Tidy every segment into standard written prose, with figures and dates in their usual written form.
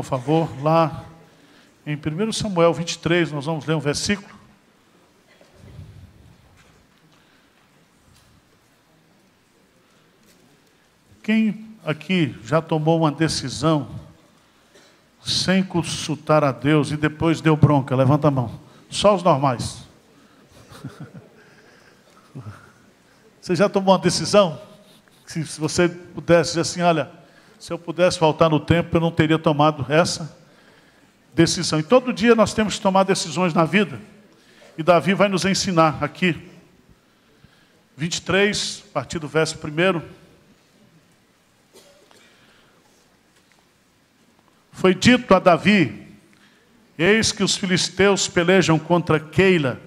por favor, lá em 1 Samuel 23, nós vamos ler um versículo. Quem aqui já tomou uma decisão sem consultar a Deus e depois deu bronca? Levanta a mão. Só os normais. Você já tomou uma decisão? Se você pudesse dizer assim, olha, se eu pudesse voltar no tempo, eu não teria tomado essa decisão. E todo dia nós temos que tomar decisões na vida. E Davi vai nos ensinar aqui. 23, a partir do verso 1. Foi dito a Davi: eis que os filisteus pelejam contra Keila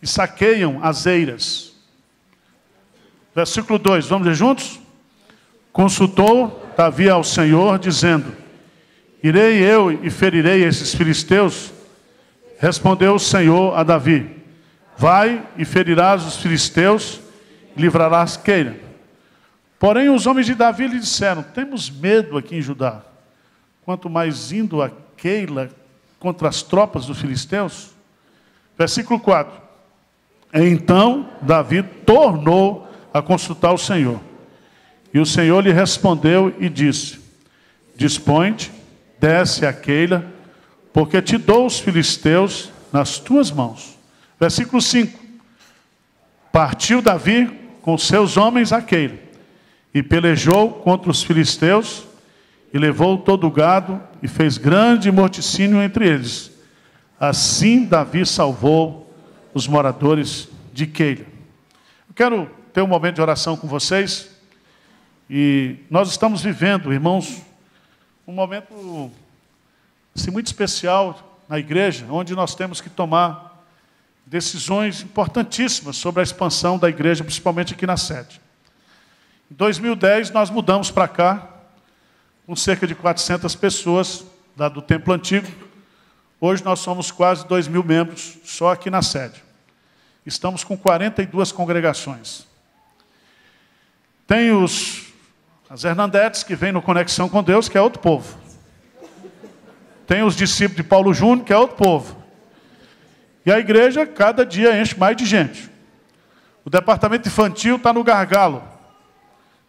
e saqueiam as eiras. Versículo 2, vamos ler juntos? Consultou Davi ao Senhor, dizendo: irei eu e ferirei esses filisteus? Respondeu o Senhor a Davi: vai e ferirás os filisteus e livrarás Keila. Porém, os homens de Davi lhe disseram: temos medo aqui em Judá, quanto mais indo a Keila contra as tropas dos filisteus. Versículo 4. Então Davi tornou a consultar o Senhor. E o Senhor lhe respondeu e disse: dispõe-te, desce a Keila, porque te dou os filisteus nas tuas mãos. Versículo 5. Partiu Davi com seus homens a Keila, e pelejou contra os filisteus, e levou todo o gado, e fez grande morticínio entre eles. Assim Davi salvou os moradores de Keila. Eu quero ter um momento de oração com vocês, e nós estamos vivendo, irmãos, um momento assim, muito especial na igreja, onde nós temos que tomar decisões importantíssimas sobre a expansão da igreja, principalmente aqui na sede. Em 2010, nós mudamos para cá, com cerca de 400 pessoas, lá do Templo Antigo. Hoje nós somos quase 2.000 membros, só aqui na sede. Estamos com 42 congregações. Tem as Hernandetes, que vêm no Conexão com Deus, que é outro povo. Tem os discípulos de Paulo Júnior, que é outro povo. E a igreja, cada dia, enche mais de gente. O departamento infantil está no gargalo.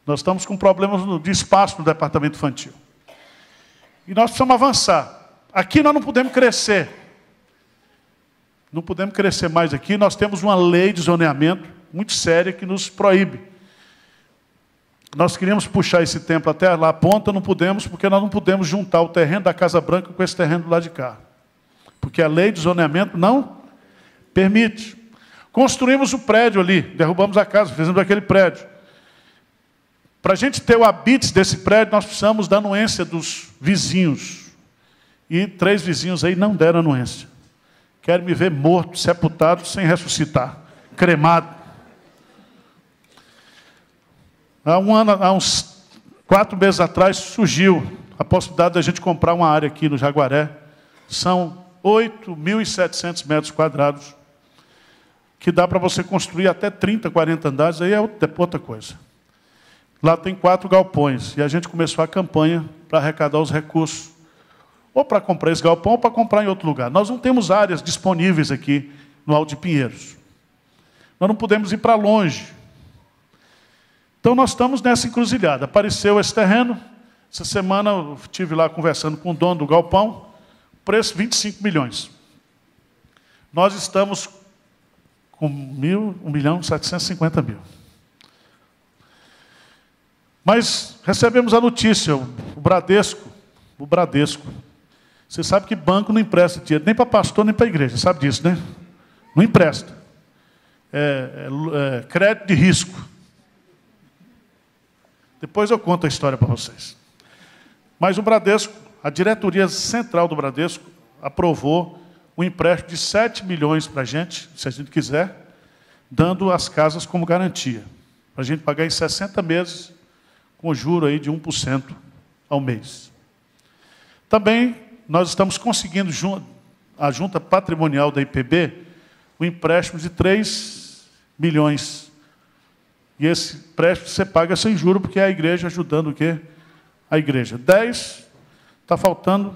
Nós estamos com problemas de espaço no departamento infantil. E nós precisamos avançar. Aqui nós não podemos crescer. Não podemos crescer mais aqui. Nós temos uma lei de zoneamento muito séria que nos proíbe. Nós queríamos puxar esse templo até lá a ponta, não podemos, porque nós não podemos juntar o terreno da Casa Branca com esse terreno do lado de cá. Porque a lei de zoneamento não permite. Construímos o prédio ali, derrubamos a casa, fizemos aquele prédio. Para a gente ter o habite desse prédio, nós precisamos da anuência dos vizinhos. E 3 vizinhos aí não deram anuência. Querem me ver morto, sepultado, sem ressuscitar. Cremado. Há uns 4 meses atrás, surgiu a possibilidade da gente comprar uma área aqui no Jaguaré. São 8.700 metros quadrados, que dá para você construir até 30, 40 andares, aí é outra coisa. Lá tem 4 galpões, e a gente começou a campanha para arrecadar os recursos, ou para comprar esse galpão, ou para comprar em outro lugar. Nós não temos áreas disponíveis aqui no Alto de Pinheiros. Nós não podemos ir para longe. Então nós estamos nessa encruzilhada. Apareceu esse terreno, essa semana eu estive lá conversando com o dono do galpão, preço 25 milhões. Nós estamos com 1.750.000. Mas recebemos a notícia, o Bradesco. Você sabe que banco não empresta dinheiro, nem para pastor, nem para a igreja, sabe disso, né? Não empresta. Crédito de risco. Depois eu conto a história para vocês. Mas o Bradesco, a diretoria central do Bradesco, aprovou um empréstimo de 7 milhões para a gente, se a gente quiser, dando as casas como garantia. Para a gente pagar em 60 meses, com juro aí de 1% ao mês. Também nós estamos conseguindo, a junta patrimonial da IPB, um empréstimo de 3 milhões. E esse empréstimo você paga sem juro, porque é a igreja ajudando o quê? a igreja. 10, está faltando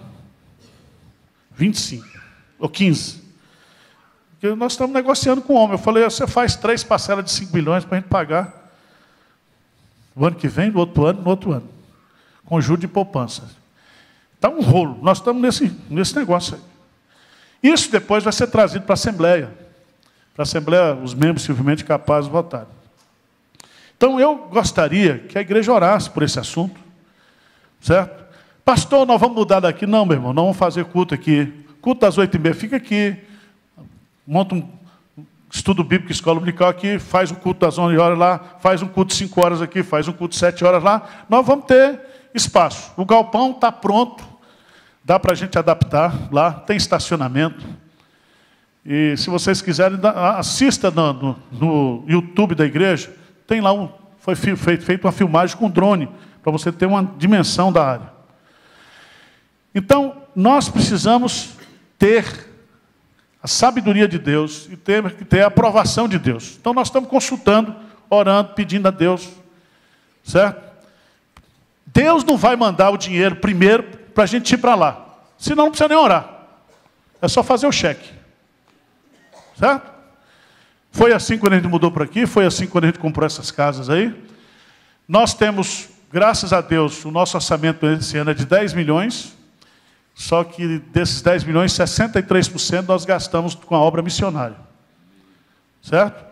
25, ou 15. Porque nós estamos negociando com o homem. Eu falei, você faz 3 parcelas de 5 milhões para a gente pagar o ano que vem, no outro ano. Com juros de poupança. Está um rolo. Nós estamos nesse negócio aí. Isso depois vai ser trazido para a Assembleia. Para a Assembleia, os membros civilmente capazes votarem. Então, eu gostaria que a igreja orasse por esse assunto. Certo? Pastor, nós vamos mudar daqui. Não, meu irmão, não vamos fazer culto aqui. Culto das 8h30, fica aqui. Monta um estudo bíblico, escola dominical aqui, faz um culto das 11 horas lá, faz um culto de 5 horas aqui, faz um culto de 7 horas lá. Nós vamos ter espaço. O galpão está pronto. Dá para a gente adaptar lá. Tem estacionamento. E se vocês quiserem, assista no YouTube da igreja. Tem lá foi feita uma filmagem com drone, para você ter uma dimensão da área. Então, nós precisamos ter a sabedoria de Deus e ter a aprovação de Deus. Então, nós estamos consultando, orando, pedindo a Deus. Certo? Deus não vai mandar o dinheiro primeiro para a gente ir para lá. Senão não precisa nem orar. É só fazer o cheque. Certo? Foi assim quando a gente mudou para aqui, foi assim quando a gente comprou essas casas aí. Nós temos, graças a Deus, o nosso orçamento esse ano é de 10 milhões, só que desses 10 milhões, 63% nós gastamos com a obra missionária. Certo?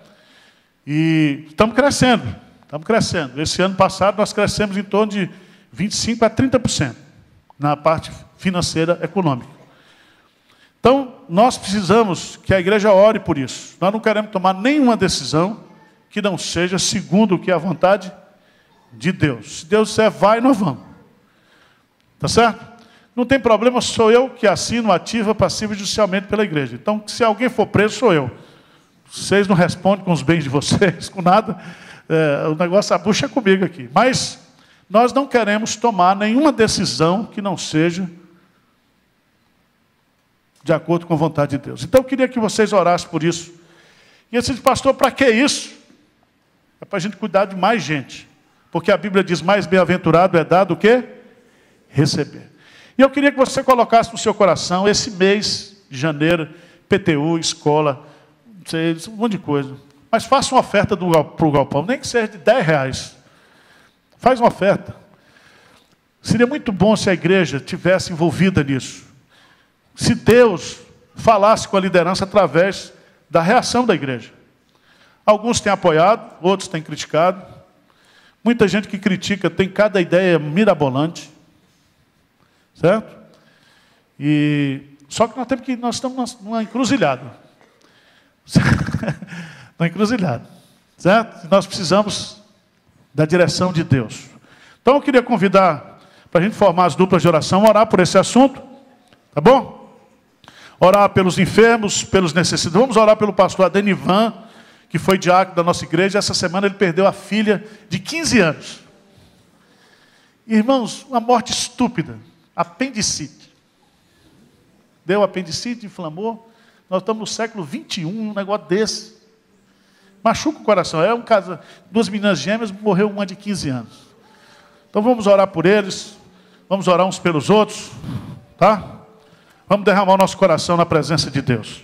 E estamos crescendo. Esse ano passado nós crescemos em torno de 25% a 30% na parte financeira econômica. Então, nós precisamos que a igreja ore por isso. Nós não queremos tomar nenhuma decisão que não seja segundo o que é a vontade de Deus. Se Deus disser, vai, nós vamos. Tá certo? Não tem problema, sou eu que assino ativa, passiva e judicialmente pela igreja. Então, se alguém for preso, sou eu. Vocês não respondem com os bens de vocês, com nada. O negócio, a bucha é comigo aqui. Mas nós não queremos tomar nenhuma decisão que não seja de acordo com a vontade de Deus. Então, eu queria que vocês orassem por isso. E eu disse, pastor, para que isso? É para a gente cuidar de mais gente. Porque a Bíblia diz, mais bem-aventurado é dado o quê? Receber. E eu queria que você colocasse no seu coração, esse mês de janeiro, PTU, escola, não sei, um monte de coisa. Mas faça uma oferta para o galpão, nem que seja de R$10. Faz uma oferta. Seria muito bom se a igreja tivesse envolvida nisso. Se Deus falasse com a liderança através da reação da igreja. Alguns têm apoiado, outros têm criticado. Muita gente que critica tem cada ideia mirabolante. Certo? Só que nós estamos numa encruzilhada. Numa encruzilhada. Certo? Nós precisamos da direção de Deus. Então eu queria convidar para a gente formar as duplas de oração, orar por esse assunto. Tá bom? Orar pelos enfermos, pelos necessitados. Vamos orar pelo pastor Adenivan, que foi diácono da nossa igreja. Essa semana ele perdeu a filha de 15 anos. Irmãos, uma morte estúpida. Apendicite. Deu apendicite, inflamou. Nós estamos no século XXI, um negócio desse. Machuca o coração. É um caso, 2 meninas gêmeas, morreu uma de 15 anos. Então vamos orar por eles. Vamos orar uns pelos outros. Tá? Vamos derramar o nosso coração na presença de Deus.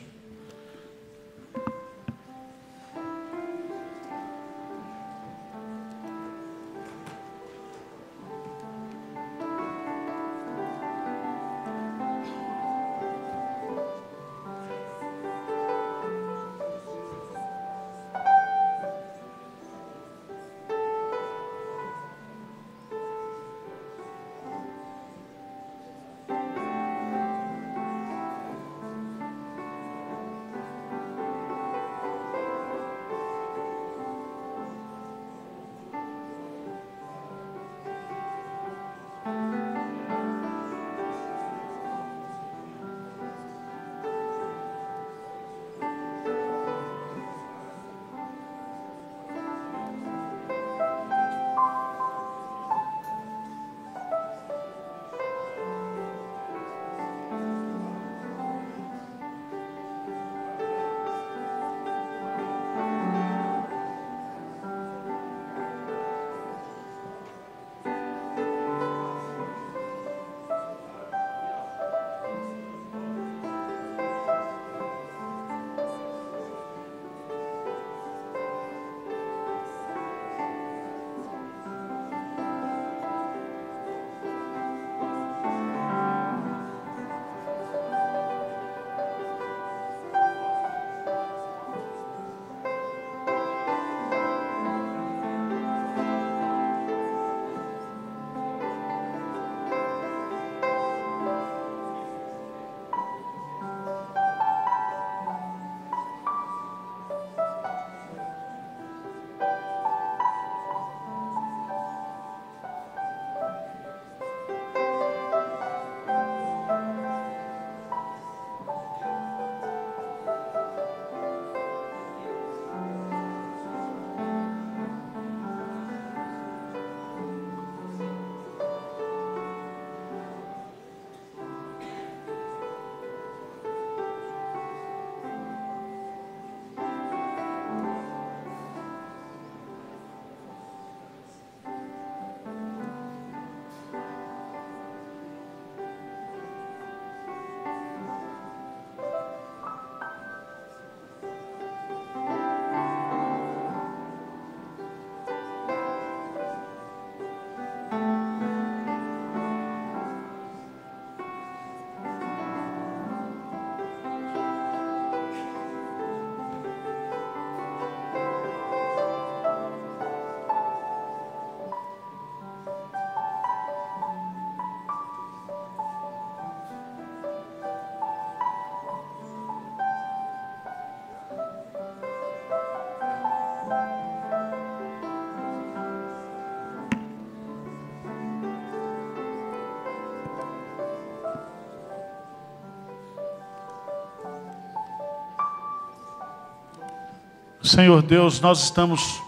Senhor Deus, nós estamos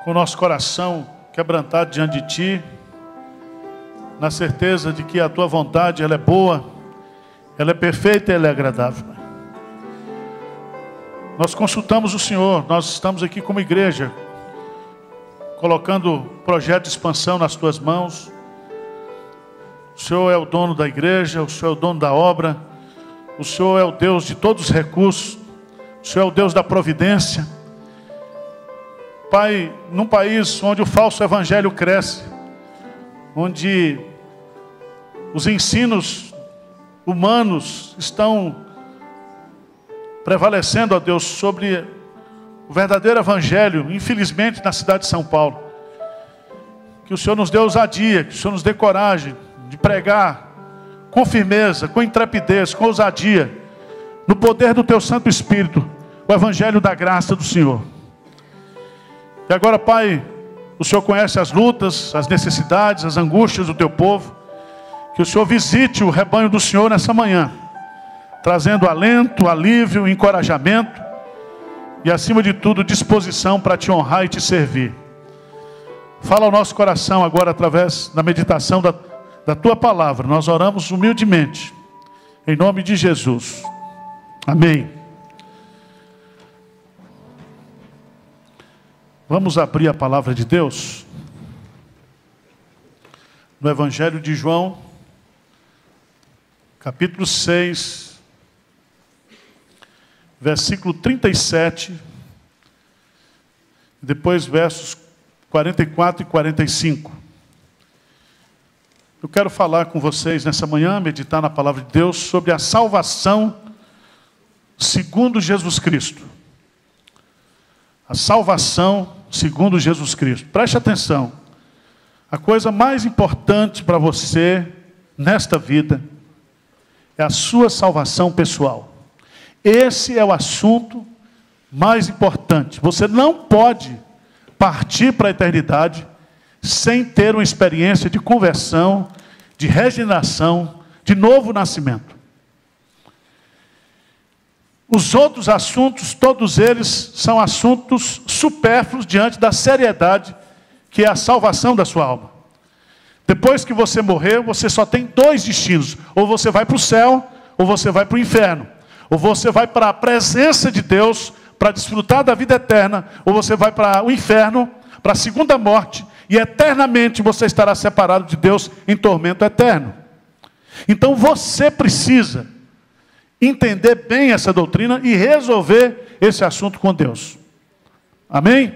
com o nosso coração quebrantado diante de Ti, na certeza de que a Tua vontade, ela é boa, ela é perfeita e ela é agradável. Nós consultamos o Senhor, nós estamos aqui como igreja, colocando o projeto de expansão nas Tuas mãos. O Senhor é o dono da igreja, o Senhor é o dono da obra, o Senhor é o Deus de todos os recursos, o Senhor é o Deus da providência. Pai, num país onde o falso evangelho cresce, onde os ensinos humanos estão prevalecendo, ó Deus, sobre o verdadeiro evangelho, infelizmente na cidade de São Paulo, que o Senhor nos dê ousadia, que o Senhor nos dê coragem de pregar com firmeza, com intrepidez, com ousadia, no poder do Teu Santo Espírito, o evangelho da graça do Senhor. E agora, Pai, o Senhor conhece as lutas, as necessidades, as angústias do Teu povo. Que o Senhor visite o rebanho do Senhor nessa manhã, trazendo alento, alívio, encorajamento e, acima de tudo, disposição para Te honrar e Te servir. Fala ao nosso coração agora através da meditação da Tua palavra. Nós oramos humildemente, em nome de Jesus. Amém. Vamos abrir a palavra de Deus no Evangelho de João, capítulo 6, versículo 37, depois versos 44 e 45. Eu quero falar com vocês nessa manhã, meditar na palavra de Deus sobre a salvação segundo Jesus Cristo. A salvação segundo Jesus Cristo. Preste atenção. A coisa mais importante para você nesta vida é a sua salvação pessoal. Esse é o assunto mais importante. Você não pode partir para a eternidade sem ter uma experiência de conversão, de regeneração, de novo nascimento. Os outros assuntos, todos eles, são assuntos supérfluos diante da seriedade que é a salvação da sua alma. Depois que você morrer, você só tem dois destinos. Ou você vai para o céu, ou você vai para o inferno. Ou você vai para a presença de Deus para desfrutar da vida eterna, ou você vai para o inferno, para a segunda morte, e eternamente você estará separado de Deus em tormento eterno. Então você precisa entender bem essa doutrina e resolver esse assunto com Deus. Amém?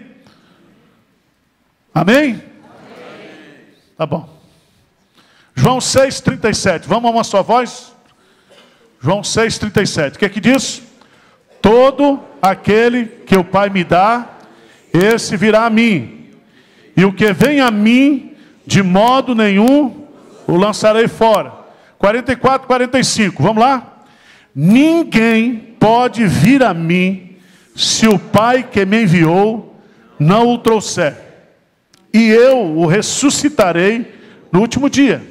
Amém? Tá bom. João 6,37. Vamos a uma só voz? João 6,37. O que é que diz? Todo aquele que o Pai me dá, esse virá a mim. E o que vem a mim, de modo nenhum o lançarei fora. 44, 45. Vamos lá? Ninguém pode vir a mim se o Pai que me enviou não o trouxer. E eu o ressuscitarei no último dia.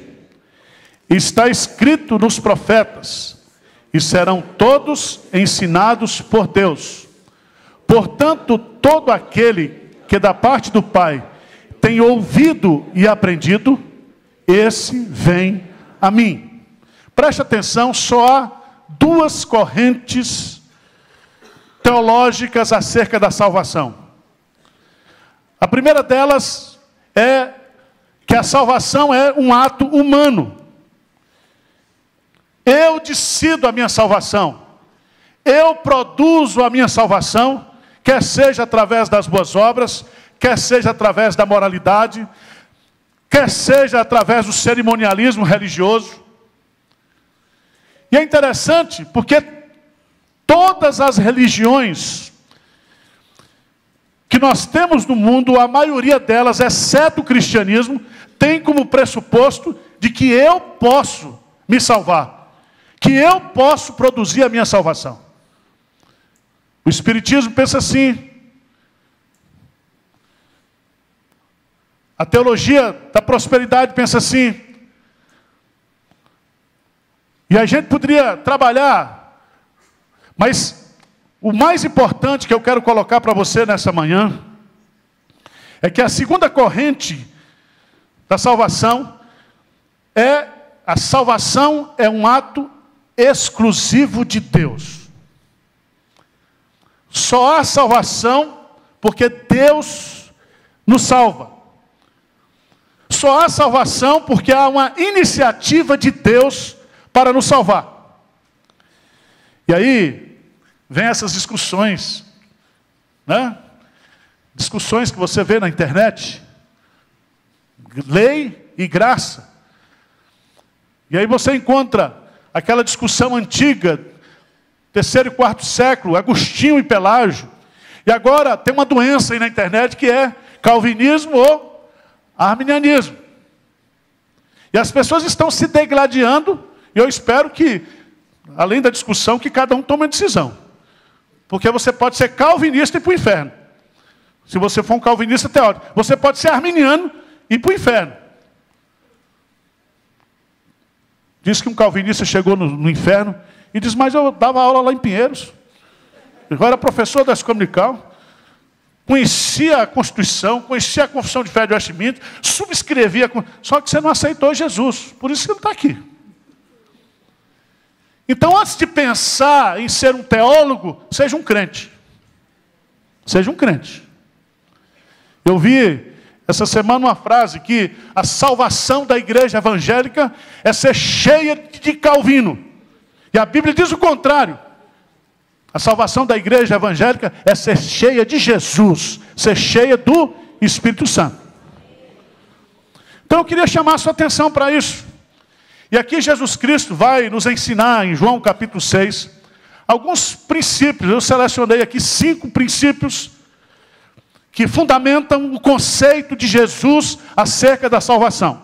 Está escrito nos profetas, e serão todos ensinados por Deus. Portanto, todo aquele que da parte do Pai tem ouvido e aprendido, esse vem a mim. Preste atenção, só há duas correntes teológicas acerca da salvação. A primeira delas é que a salvação é um ato humano. Eu decido a minha salvação. Eu produzo a minha salvação, quer seja através das boas obras, quer seja através da moralidade, quer seja através do cerimonialismo religioso. E é interessante porque todas as religiões que nós temos no mundo, a maioria delas, exceto o cristianismo, tem como pressuposto de que eu posso me salvar, que eu posso produzir a minha salvação. O espiritismo pensa assim. A teologia da prosperidade pensa assim. E a gente poderia trabalhar, mas O mais importante que eu quero colocar para você nessa manhã é que a segunda corrente da salvação a salvação é um ato exclusivo de Deus. Só há salvação porque Deus nos salva. Só há salvação porque há uma iniciativa de Deus para nos salvar. E aí, vem essas discussões, né? Discussões que você vê na internet. Lei e graça. E aí você encontra aquela discussão antiga, terceiro e quarto século, Agostinho e Pelágio. E agora tem uma doença aí na internet que é calvinismo ou arminianismo. E as pessoas estão se degladiando, e eu espero que, além da discussão, que cada um tome uma decisão. Porque você pode ser calvinista e ir para o inferno. Se você for um calvinista teórico. Você pode ser arminiano e ir para o inferno. Diz que um calvinista chegou no inferno e diz, mas eu dava aula lá em Pinheiros. Eu era professor da escola dominical. Conhecia a Constituição, conhecia a Confissão de Fé de Westminster, subscrevia. Só que você não aceitou Jesus. Por isso que você não está aqui. Então, antes de pensar em ser um teólogo, seja um crente. Seja um crente. Eu vi essa semana uma frase que a salvação da igreja evangélica é ser cheia de Calvino. E a Bíblia diz o contrário. A salvação da igreja evangélica é ser cheia de Jesus, ser cheia do Espírito Santo. Então eu queria chamar a sua atenção para isso. E aqui Jesus Cristo vai nos ensinar em João capítulo 6, alguns princípios. Eu selecionei aqui 5 princípios que fundamentam o conceito de Jesus acerca da salvação.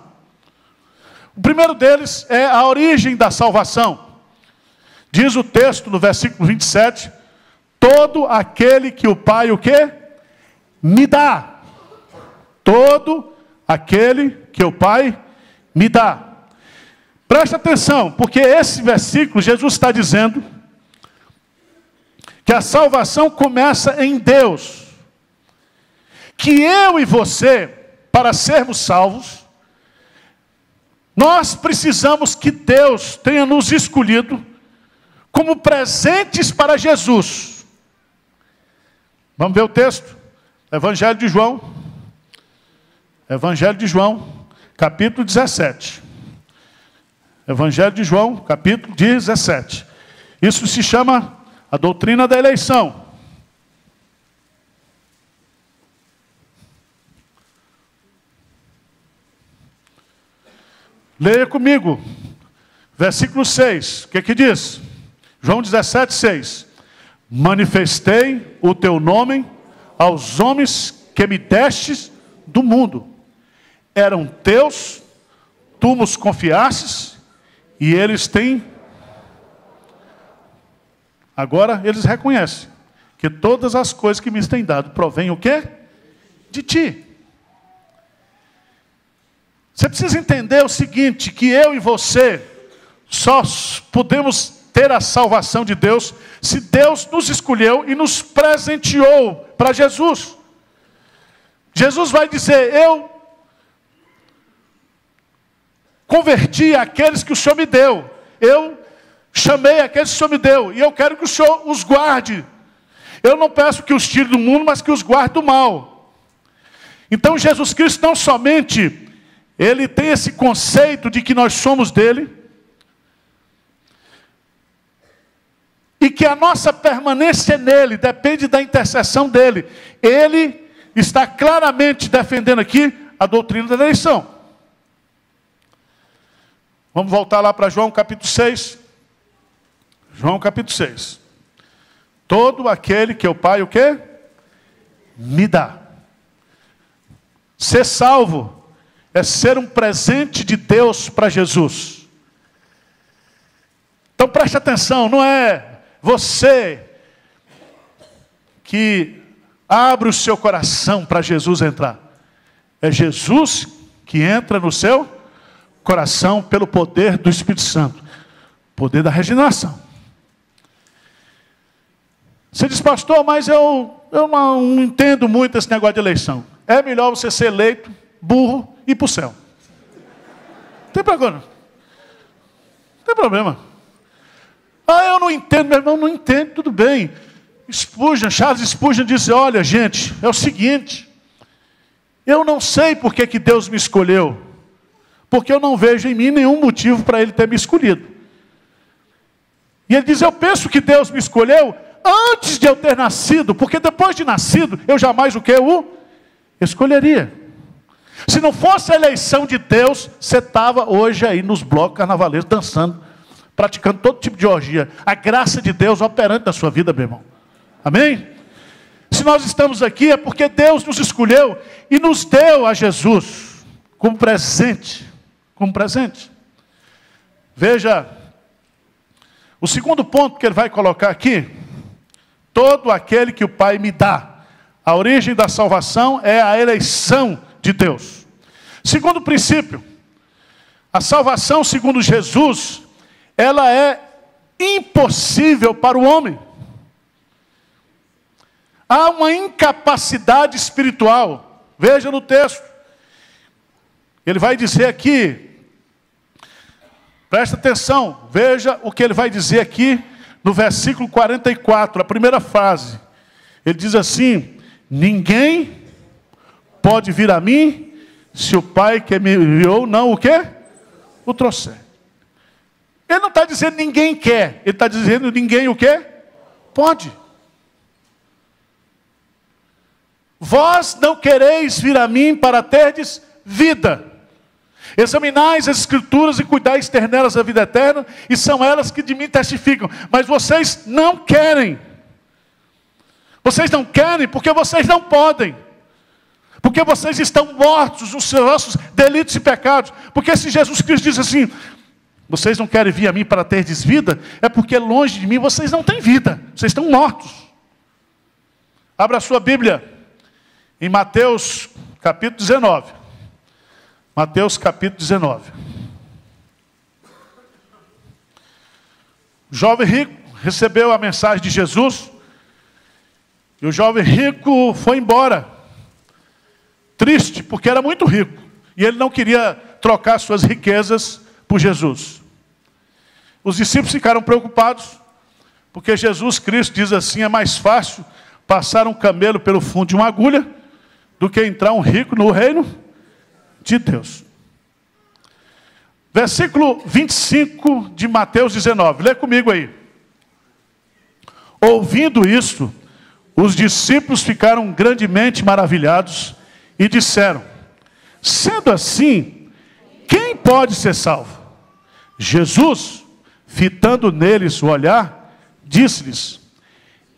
O primeiro deles é a origem da salvação. Diz o texto no versículo 27, todo aquele que o Pai o quê? Me dá. Todo aquele que o Pai me dá. Presta atenção, porque esse versículo, Jesus está dizendo que a salvação começa em Deus. Que eu e você, para sermos salvos, nós precisamos que Deus tenha nos escolhido como presentes para Jesus. Vamos ver o texto? Evangelho de João. Evangelho de João, capítulo 17. Evangelho de João, capítulo 17. Isso se chama a doutrina da eleição. Leia comigo, versículo 6. O que diz? João 17, 6. Manifestei o teu nome aos homens que me destes do mundo. Eram teus, tu nos confiastes, e eles têm... Agora eles reconhecem que todas as coisas que me têm dado provêm o quê? De ti. Você precisa entender o seguinte, que eu e você só podemos ter a salvação de Deus se Deus nos escolheu e nos presenteou para Jesus. Jesus vai dizer, eu converti aqueles que o Senhor me deu. Eu chamei aqueles que o Senhor me deu. E eu quero que o Senhor os guarde. Eu não peço que os tire do mundo, mas que os guarde do mal. Então Jesus Cristo não somente... Ele tem esse conceito de que nós somos dele. E que a nossa permanência nele depende da intercessão dele. Ele está claramente defendendo aqui a doutrina da eleição. Vamos voltar lá para João capítulo 6. João capítulo 6. Todo aquele que o Pai o quê? Me dá. Ser salvo é ser um presente de Deus para Jesus. Então preste atenção, não é você que abre o seu coração para Jesus entrar. É Jesus que entra no seu coração pelo poder do Espírito Santo. Poder da regeneração. Você diz, pastor, mas eu não entendo muito esse negócio de eleição. É melhor você ser eleito, burro, e ir para o céu. Não tem problema. Não tem problema. Ah, eu não entendo, meu irmão, não entendo, tudo bem. Charles Spurgeon disse, olha, gente, é o seguinte, eu não sei por que Deus me escolheu, porque eu não vejo em mim nenhum motivo para Ele ter me escolhido. E ele diz, eu penso que Deus me escolheu antes de eu ter nascido, porque depois de nascido, eu jamais o escolheria. Se não fosse a eleição de Deus, você estava hoje aí nos blocos carnavaleiros, dançando, praticando todo tipo de orgia. A graça de Deus operante na sua vida, meu irmão. Amém? Se nós estamos aqui é porque Deus nos escolheu e nos deu a Jesus como presente. Como presente. Veja, o segundo ponto que ele vai colocar aqui, todo aquele que o Pai me dá. A origem da salvação é a eleição de Deus. Segundo princípio, a salvação segundo Jesus, ela é impossível para o homem. Há uma incapacidade espiritual. Veja no texto. Ele vai dizer aqui, presta atenção, veja o que ele vai dizer aqui no versículo 44, a primeira frase. Ele diz assim, ninguém pode vir a mim se o Pai que me enviou não o quê? O trouxer. Ele não está dizendo ninguém quer, ele está dizendo ninguém o quê? Pode. Vós não quereis vir a mim para terdes vida. Examinais as escrituras e cuidais ter nelas a vida eterna, e são elas que de mim testificam. Mas vocês não querem. Vocês não querem porque vocês não podem. Porque vocês estão mortos nos seus delitos e pecados. Porque se Jesus Cristo diz assim, vocês não querem vir a mim para terdes vida, é porque longe de mim vocês não têm vida. Vocês estão mortos. Abra a sua Bíblia em Mateus capítulo 19. Mateus capítulo 19. O jovem rico recebeu a mensagem de Jesus. E o jovem rico foi embora. Triste, porque era muito rico. E ele não queria trocar suas riquezas por Jesus. Os discípulos ficaram preocupados. Porque Jesus Cristo diz assim, é mais fácil passar um camelo pelo fundo de uma agulha do que entrar um rico no reino de Deus. Versículo 25 de Mateus 19. Lê comigo aí. Ouvindo isto, os discípulos ficaram grandemente maravilhados e disseram, sendo assim, quem pode ser salvo? Jesus, fitando neles o olhar, disse-lhes,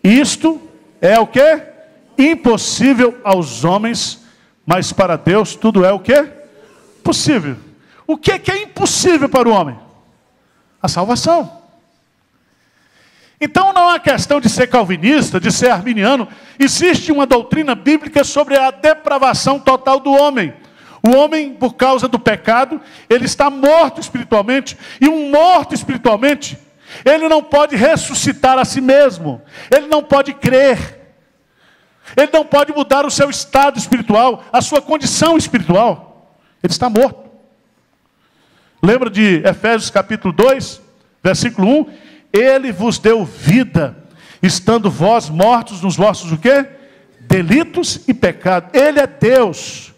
isto é o quê? Impossível aos homens, mas para Deus tudo é o quê? Possível. O que é impossível para o homem? A salvação. Então não é questão de ser calvinista, de ser arminiano. Existe uma doutrina bíblica sobre a depravação total do homem. O homem, por causa do pecado, ele está morto espiritualmente. E um morto espiritualmente, ele não pode ressuscitar a si mesmo. Ele não pode crer. Ele não pode mudar o seu estado espiritual, a sua condição espiritual. Ele está morto. Lembra de Efésios capítulo 2, versículo 1? Ele vos deu vida, estando vós mortos nos vossos o quê? Delitos e pecados. Ele é Deus.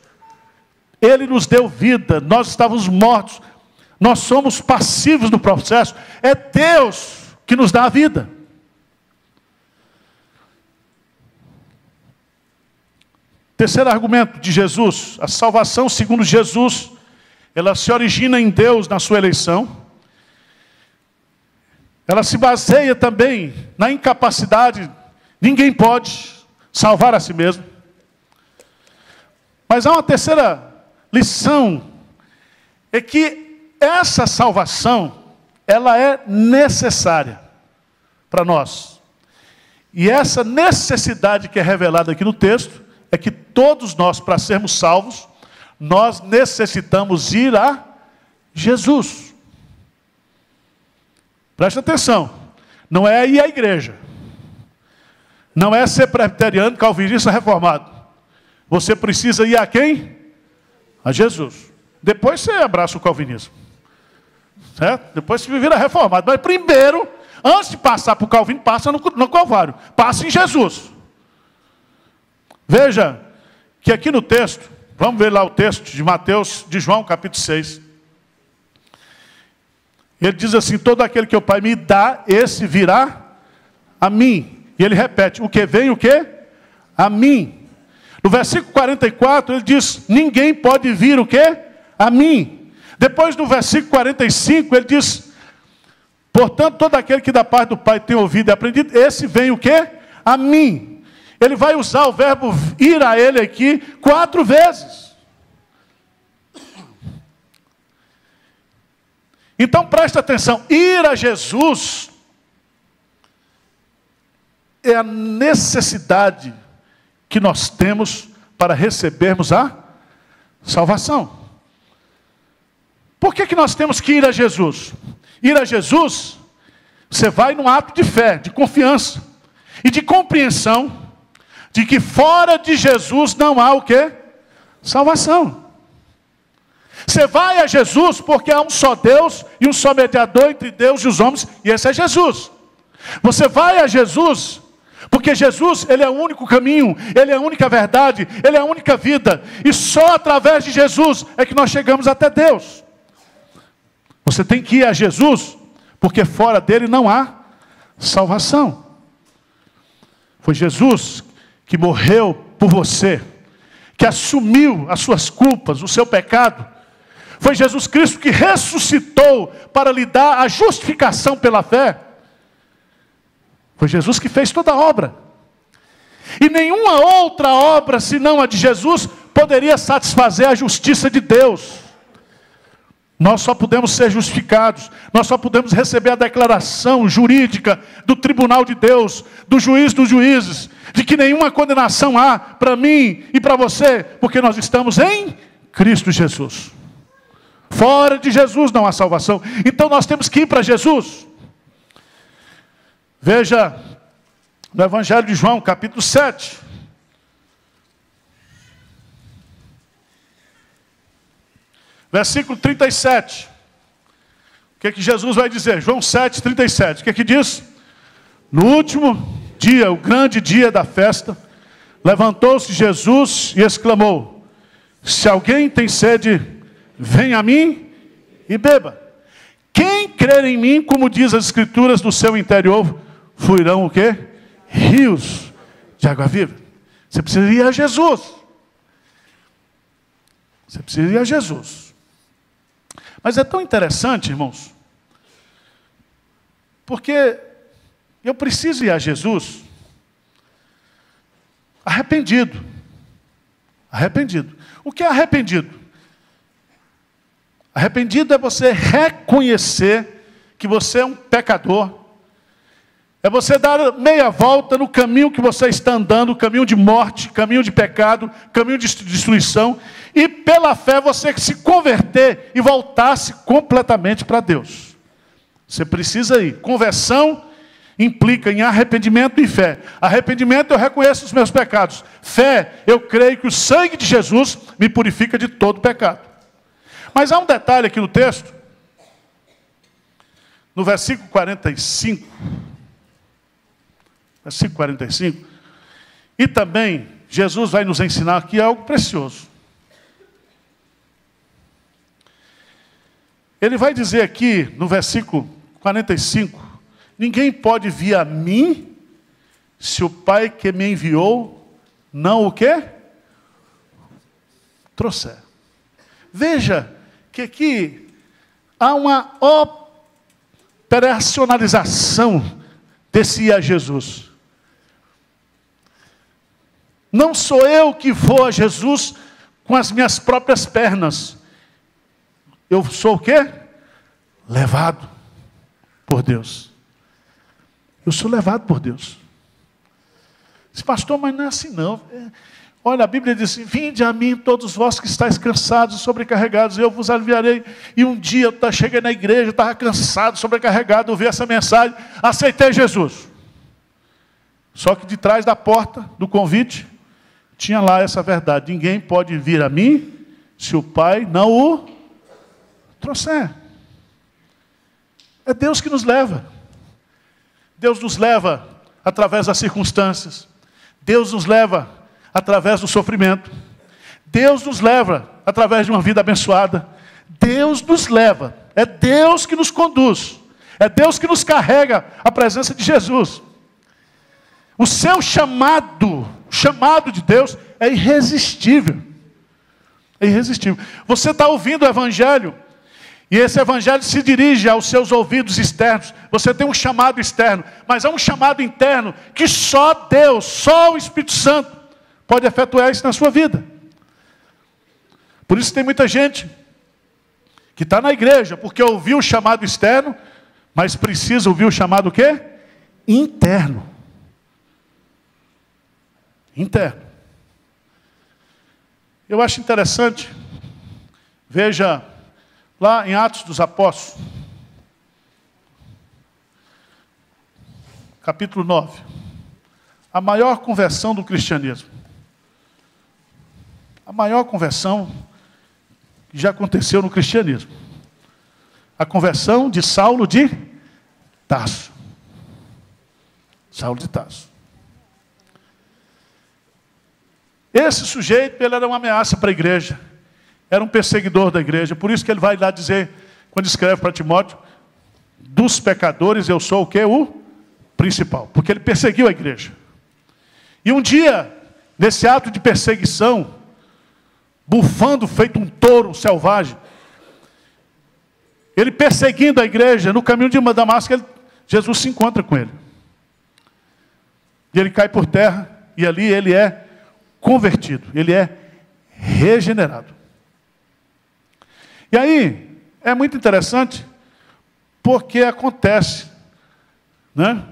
Ele nos deu vida. Nós estávamos mortos. Nós somos passivos no processo. É Deus que nos dá a vida. Terceiro argumento de Jesus, a salvação segundo Jesus, ela se origina em Deus na sua eleição. Ela se baseia também na incapacidade, ninguém pode salvar a si mesmo. Mas há uma terceira lição, é que essa salvação, ela é necessária para nós. E essa necessidade que é revelada aqui no texto, é que todos nós, para sermos salvos, nós necessitamos ir a Jesus. Presta atenção, não é ir à igreja. não é ser presbiteriano, calvinista, reformado. Você precisa ir a quem? A Jesus. Depois você abraça o calvinismo. Certo? Depois você vira reformado. Mas primeiro, antes de passar para o Calvino, passa no Calvário. Passa em Jesus. Veja que aqui no texto, vamos ver lá o texto de Mateus, de João, capítulo 6. Ele diz assim: todo aquele que o Pai me dá, esse virá a mim. E ele repete: o que vem, o que? A mim. No versículo 44, ele diz: ninguém pode vir o que? A mim. Depois no versículo 45, ele diz: portanto, todo aquele que da parte do Pai tem ouvido e aprendido, esse vem o que? A mim. Ele vai usar o verbo ir a ele aqui 4 vezes. Então presta atenção, ir a Jesus é a necessidade que nós temos para recebermos a salvação. Por que nós temos que ir a Jesus? Ir a Jesus, você vai num ato de fé, de confiança e de compreensão de que fora de Jesus não há o quê? Salvação. Você vai a Jesus porque há um só Deus e um só mediador entre Deus e os homens, e esse é Jesus. Você vai a Jesus porque Jesus, Ele é o único caminho, Ele é a única verdade, Ele é a única vida, e só através de Jesus é que nós chegamos até Deus. Você tem que ir a Jesus porque fora dele não há salvação. Foi Jesus que morreu por você, que assumiu as suas culpas, o seu pecado. Foi Jesus Cristo que ressuscitou para lhe dar a justificação pela fé. Foi Jesus que fez toda a obra. E nenhuma outra obra, senão a de Jesus, poderia satisfazer a justiça de Deus. Nós só podemos ser justificados, nós só podemos receber a declaração jurídica do tribunal de Deus, do juiz dos juízes, de que nenhuma condenação há para mim e para você, porque nós estamos em Cristo Jesus. Fora de Jesus não há salvação. Então nós temos que ir para Jesus. Veja no Evangelho de João, capítulo 7. Versículo 37. O que Jesus vai dizer? João 7, 37. O que diz? No último dia, o grande dia da festa, levantou-se Jesus e exclamou: se alguém tem sede, venha a mim e beba. Quem crer em mim, como diz as Escrituras, do seu interior fluirão o quê? Rios de água viva. Você precisa ir a Jesus. Você precisa ir a Jesus. Mas é tão interessante, irmãos, porque eu preciso ir a Jesus arrependido. Arrependido. O que é arrependido? Arrependido é você reconhecer que você é um pecador. É você dar meia volta no caminho que você está andando, caminho de morte, caminho de pecado, caminho de destruição, e pela fé você se converter e voltar-se completamente para Deus. Você precisa ir. Conversão implica em arrependimento e fé. Arrependimento, eu reconheço os meus pecados. Fé, eu creio que o sangue de Jesus me purifica de todo pecado. Mas há um detalhe aqui no texto, no versículo 45, versículo 45, e também Jesus vai nos ensinar aqui algo precioso. Ele vai dizer aqui no versículo 45, ninguém pode vir a mim se o Pai que me enviou não o quê? Trouxer. Veja que aqui há uma operacionalização desse ir a Jesus. Não sou eu que vou a Jesus com as minhas próprias pernas. Eu sou o quê? Levado por Deus. Eu sou levado por Deus. Diz, pastor, mas não é assim não. Olha, a Bíblia diz assim: vinde a mim todos vós que estáis cansados, sobrecarregados, eu vos aliviarei. E um dia eu cheguei na igreja, estava cansado, sobrecarregado, ouvi essa mensagem, aceitei Jesus. Só que de trás da porta do convite, tinha lá essa verdade. Ninguém pode vir a mim se o Pai não o trouxer. É Deus que nos leva. Deus nos leva através das circunstâncias. Deus nos leva através do sofrimento. Deus nos leva através de uma vida abençoada. Deus nos leva. É Deus que nos conduz. É Deus que nos carrega à presença de Jesus. O seu chamado, o chamado de Deus é irresistível. É irresistível. Você está ouvindo o Evangelho, e esse Evangelho se dirige aos seus ouvidos externos. Você tem um chamado externo, mas há um chamado interno que só Deus, só o Espírito Santo pode efetuar isso na sua vida. Por isso tem muita gente que está na igreja, porque ouviu o chamado externo, mas precisa ouvir o chamado o quê? Interno. Interno. Eu acho interessante, veja, lá em Atos dos Apóstolos, capítulo 9, a maior conversão do cristianismo. A maior conversão que já aconteceu no cristianismo. A conversão de Saulo de Tarso. Saulo de Tarso. Esse sujeito, ele era uma ameaça para a igreja. Era um perseguidor da igreja. Por isso que ele vai lá dizer, quando escreve para Timóteo, dos pecadores eu sou o quê? O principal. Porque ele perseguiu a igreja. E um dia, nesse ato de perseguição, bufando feito um touro selvagem, ele perseguindo a igreja, no caminho de Damasco, Jesus se encontra com ele. E ele cai por terra, e ali ele é convertido, ele é regenerado. E aí, é muito interessante, porque acontece, né,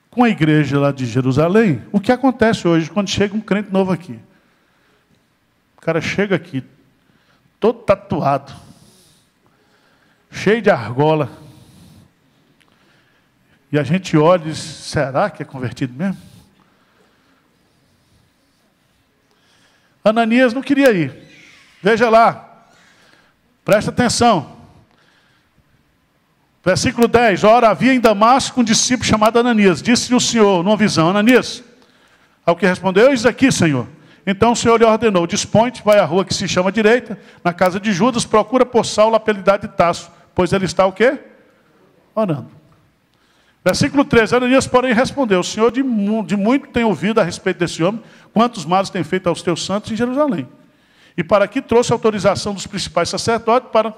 com a igreja lá de Jerusalém, o que acontece hoje, quando chega um crente novo aqui. O cara chega aqui, todo tatuado, cheio de argola, e a gente olha e diz, será que é convertido mesmo? Ananias não queria ir. Veja lá, presta atenção. Versículo 10, ora havia em Damasco um discípulo chamado Ananias. Disse-lhe o Senhor, numa visão, Ananias, ao que respondeu, eis aqui, Senhor. Então o Senhor lhe ordenou, dispõe-te, vai à rua que se chama direita, na casa de Judas, procura por Saulo a apelidade de Tarso, pois ele está o quê? Orando. Versículo 13, Ananias, porém, respondeu, o Senhor de muito tem ouvido a respeito desse homem, quantos males tem feito aos teus santos em Jerusalém. E para aqui trouxe autorização dos principais sacerdotes para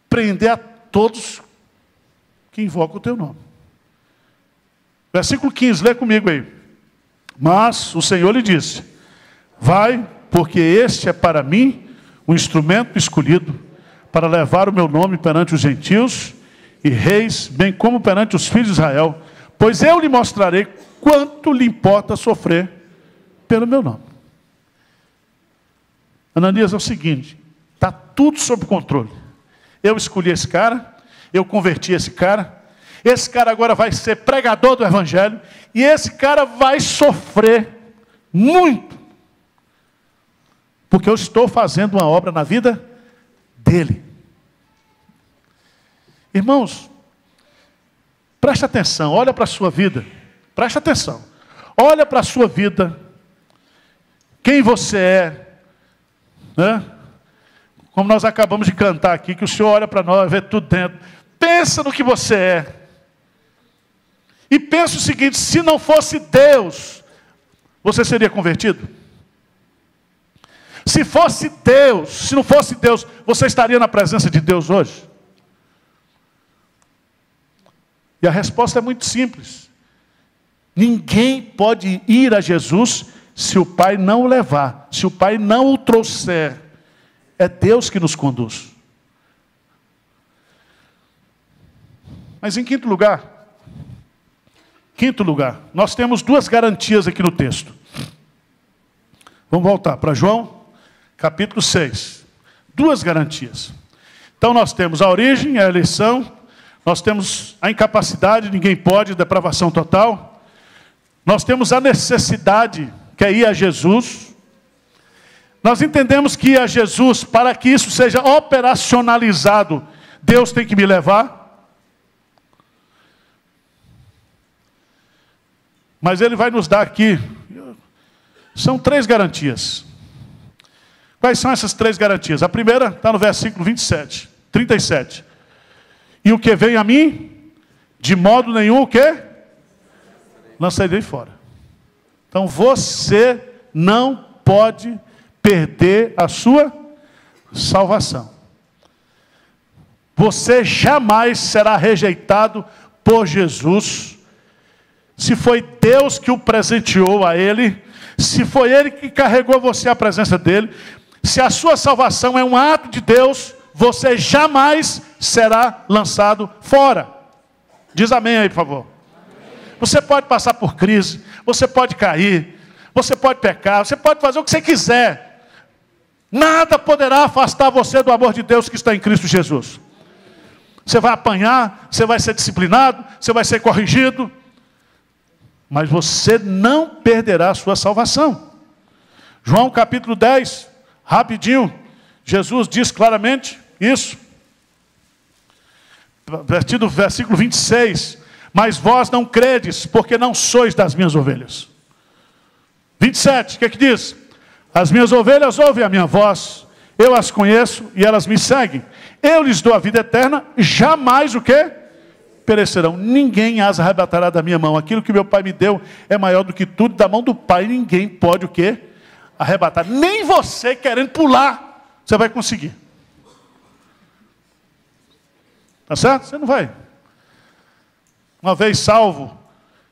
prender a todos que invocam o teu nome. Versículo 15, lê comigo aí. Mas o Senhor lhe disse, vai, porque este é para mim um instrumento escolhido para levar o meu nome perante os gentios e reis, bem como perante os filhos de Israel, pois eu lhe mostrarei quanto lhe importa sofrer pelo meu nome. Ananias, é o seguinte, está tudo sob controle. Eu escolhi esse cara, eu converti esse cara agora vai ser pregador do Evangelho, e esse cara vai sofrer muito, porque eu estou fazendo uma obra na vida dele. Irmãos, preste atenção, olha para a sua vida, preste atenção, olha para a sua vida, quem você é, né? Como nós acabamos de cantar aqui, que o Senhor olha para nós, vê tudo dentro, pensa no que você é, e pensa o seguinte, se não fosse Deus, você seria convertido? Se fosse Deus, se não fosse Deus, você estaria na presença de Deus hoje? E a resposta é muito simples. Ninguém pode ir a Jesus se o Pai não o levar, se o Pai não o trouxer. É Deus que nos conduz. Mas em quinto lugar, nós temos duas garantias aqui no texto. Vamos voltar para João, capítulo 6. Duas garantias. Então nós temos a origem, a eleição, nós temos a incapacidade, ninguém pode, depravação total. Nós temos a necessidade, que é ir a Jesus. Nós entendemos que ir a Jesus, para que isso seja operacionalizado, Deus tem que me levar. Mas Ele vai nos dar aqui, são 3 garantias. Quais são essas 3 garantias? A primeira está no versículo 37. E o que vem a mim, de modo nenhum, o quê? Lançarei fora. Então você não pode perder a sua salvação. Você jamais será rejeitado por Jesus. Se foi Deus que o presenteou a Ele, se foi Ele que carregou você à presença dEle, se a sua salvação é um ato de Deus, você jamais será lançado fora. Diz amém aí, por favor. Amém. Você pode passar por crise, você pode cair, você pode pecar, você pode fazer o que você quiser. Nada poderá afastar você do amor de Deus que está em Cristo Jesus. Você vai apanhar, você vai ser disciplinado, você vai ser corrigido, mas você não perderá a sua salvação. João capítulo 10, rapidinho, Jesus diz claramente isso. Versículo 26. Mas vós não credes, porque não sois das minhas ovelhas. 27, o que é que diz? As minhas ovelhas ouvem a minha voz, eu as conheço e elas me seguem. Eu lhes dou a vida eterna, jamais o quê? Perecerão. Ninguém as arrebatará da minha mão. Aquilo que meu Pai me deu é maior do que tudo, da mão do Pai ninguém pode o quê? Arrebatar. Nem você querendo pular, você vai conseguir. Tá certo? Você não vai. Uma vez salvo,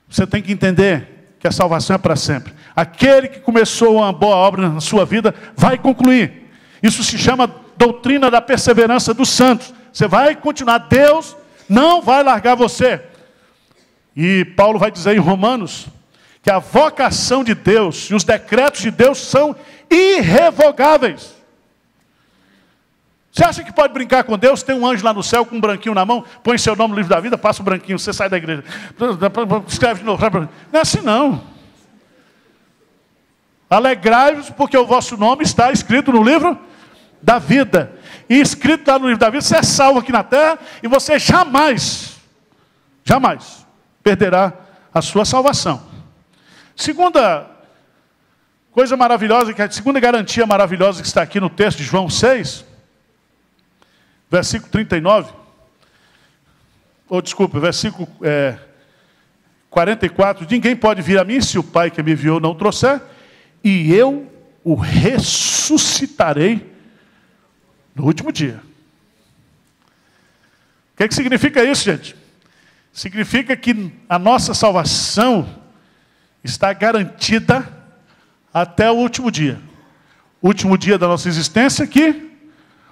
você tem que entender que a salvação é para sempre. Aquele que começou uma boa obra na sua vida, vai concluir. Isso se chama doutrina da perseverança dos santos. Você vai continuar. Deus não vai largar você. E Paulo vai dizer em Romanos, que a vocação de Deus e os decretos de Deus são irrevogáveis. Você acha que pode brincar com Deus? Tem um anjo lá no céu com um branquinho na mão, põe seu nome no livro da vida, passa o branquinho, você sai da igreja. Escreve de novo. Não é assim não. Alegrai-vos porque o vosso nome está escrito no livro da vida. E escrito lá no livro da vida, você é salvo aqui na terra e você jamais perderá a sua salvação. Segunda coisa maravilhosa, que a segunda garantia maravilhosa que está aqui no texto de João 6, versículo 39, versículo 44, ninguém pode vir a mim se o Pai que me enviou não o trouxer, e eu o ressuscitarei no último dia. O que significa isso, gente? Significa que a nossa salvação está garantida até o último dia. O último dia da nossa existência aqui,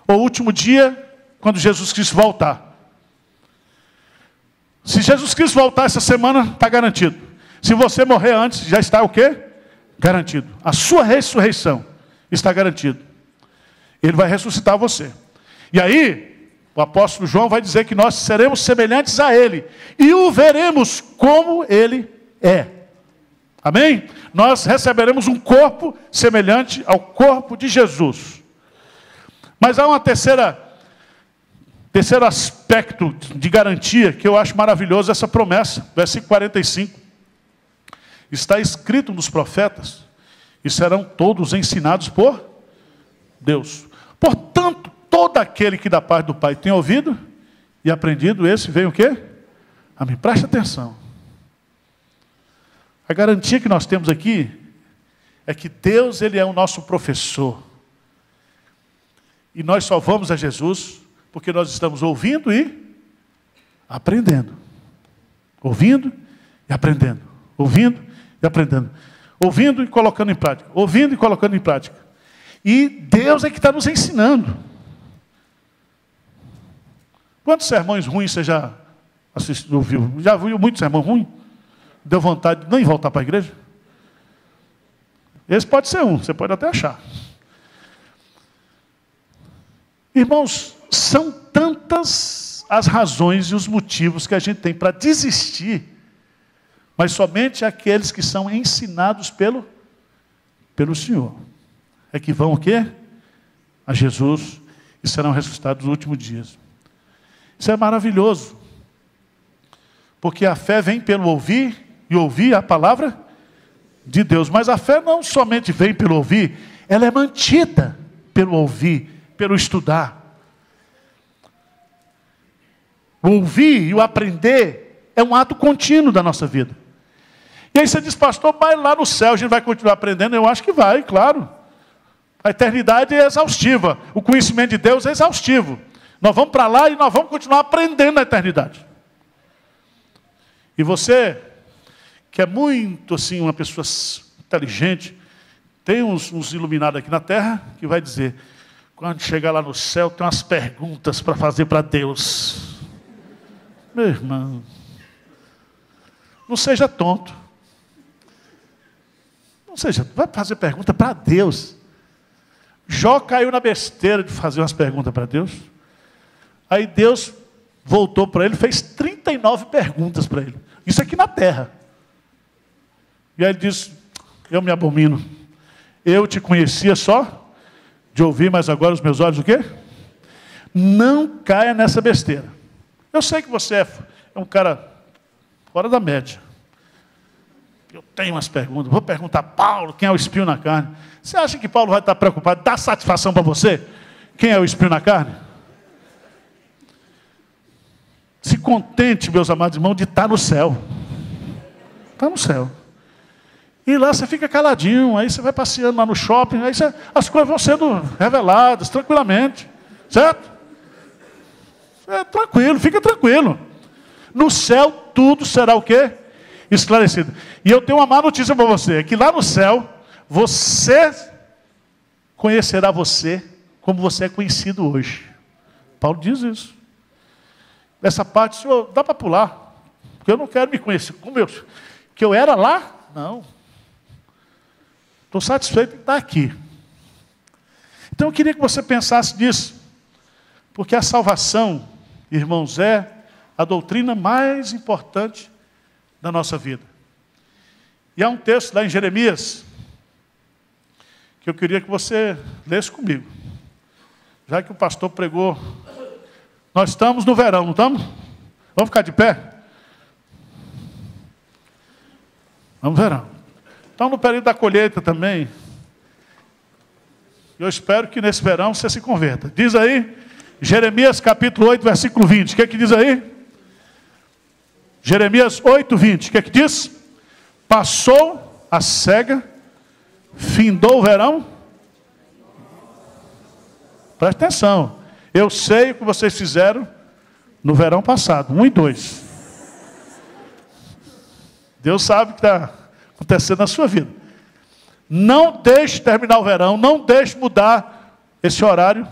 ou o último dia quando Jesus Cristo voltar. Se Jesus Cristo voltar essa semana, está garantido. Se você morrer antes, já está o quê? Garantido. A sua ressurreição está garantida. Ele vai ressuscitar você. E aí, o apóstolo João vai dizer que nós seremos semelhantes a Ele. E o veremos como Ele é. Amém? Nós receberemos um corpo semelhante ao corpo de Jesus. Mas há uma terceiro aspecto de garantia que eu acho maravilhoso, essa promessa. Versículo 45. Está escrito nos profetas, e serão todos ensinados por Deus. Portanto, todo aquele que da parte do Pai tem ouvido e aprendido, esse vem o quê? A mim. Preste atenção. A garantia que nós temos aqui é que Deus, Ele é o nosso professor. E nós só vamos a Jesus porque nós estamos ouvindo e aprendendo. Ouvindo e aprendendo. Ouvindo e aprendendo. Ouvindo e colocando em prática. Ouvindo e colocando em prática. E Deus é que está nos ensinando. Quantos sermões ruins você já ouviu? Já viu muito sermão ruim? Deu vontade de nem voltar para a igreja? Esse pode ser um, você pode até achar. Irmãos, são tantas as razões e os motivos que a gente tem para desistir mas somente aqueles que são ensinados pelo Senhor. É que vão o quê? A Jesus e serão ressuscitados nos últimos dias. Isso é maravilhoso. Porque a fé vem pelo ouvir, e ouvir a palavra de Deus. Mas a fé não somente vem pelo ouvir, ela é mantida pelo ouvir, pelo estudar. O ouvir e o aprender é um ato contínuo da nossa vida. E aí você diz, pastor, vai lá no céu, a gente vai continuar aprendendo? Eu acho que vai, claro. A eternidade é exaustiva. O conhecimento de Deus é exaustivo. Nós vamos para lá e nós vamos continuar aprendendo na eternidade. E você, que é muito assim, uma pessoa inteligente, tem uns iluminados aqui na terra, que vai dizer, quando chegar lá no céu, tem umas perguntas para fazer para Deus. Meu irmão, não seja tonto. Não seja, vai fazer pergunta para Deus. Jó caiu na besteira de fazer umas perguntas para Deus. Aí Deus voltou para ele, fez 39 perguntas para ele. Isso aqui na terra. E aí ele disse, eu me abomino. Eu te conhecia só de ouvir, mas agora os meus olhos o quê? Não caia nessa besteira. Eu sei que você é um cara fora da média. Eu tenho umas perguntas. Vou perguntar a Paulo, quem é o espinho na carne. Você acha que Paulo vai estar preocupado? Dá satisfação para você? Quem é o espinho na carne? Se contente, meus amados irmãos, de estar no céu. Está no céu. E lá você fica caladinho, aí você vai passeando lá no shopping, aí as coisas vão sendo reveladas tranquilamente. Certo? Tranquilo, fica tranquilo. No céu tudo será o quê? Esclarecido. E eu tenho uma má notícia para você, é que lá no céu, você conhecerá você como você é conhecido hoje. Paulo diz isso. Essa parte, senhor, dá para pular, porque eu não quero me conhecer como que eu era lá, não. Estou satisfeito em estar aqui. Então eu queria que você pensasse nisso, porque a salvação, irmãos, é a doutrina mais importante da nossa vida. E há um texto lá em Jeremias, que eu queria que você lesse comigo. Já que o pastor pregou, nós estamos no verão, não estamos? Vamos ficar de pé? Vamos no verão. Estamos no período da colheita também. Eu espero que nesse verão você se converta. Diz aí, Jeremias capítulo 8, versículo 20. O que é que diz aí? Jeremias 8, 20. O que é que diz? Passou a cega, findou o verão. Presta atenção. Eu sei o que vocês fizeram no verão passado. 1 e 2. Deus sabe o que está acontecendo na sua vida. Não deixe terminar o verão, não deixe mudar esse horário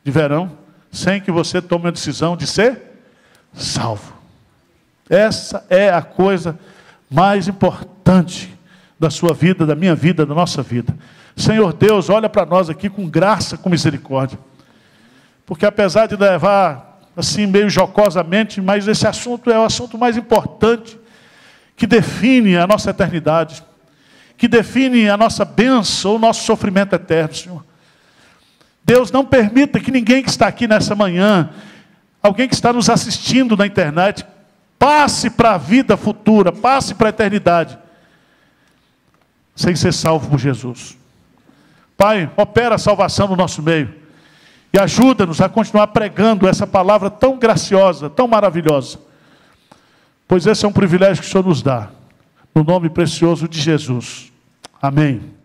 de verão, sem que você tome a decisão de ser salvo. Essa é a coisa mais importante da sua vida, da minha vida, da nossa vida. Senhor Deus, olha para nós aqui com graça, com misericórdia. Porque apesar de levar assim meio jocosamente, mas esse assunto é o assunto mais importante, que define a nossa eternidade, que define a nossa bênção, o nosso sofrimento eterno, Senhor. Deus, não permita que ninguém que está aqui nessa manhã, alguém que está nos assistindo na internet, passe para a vida futura, passe para a eternidade, sem ser salvo por Jesus. Pai, opera a salvação no nosso meio, e ajuda-nos a continuar pregando essa palavra tão graciosa, tão maravilhosa, pois esse é um privilégio que o Senhor nos dá, no nome precioso de Jesus. Amém.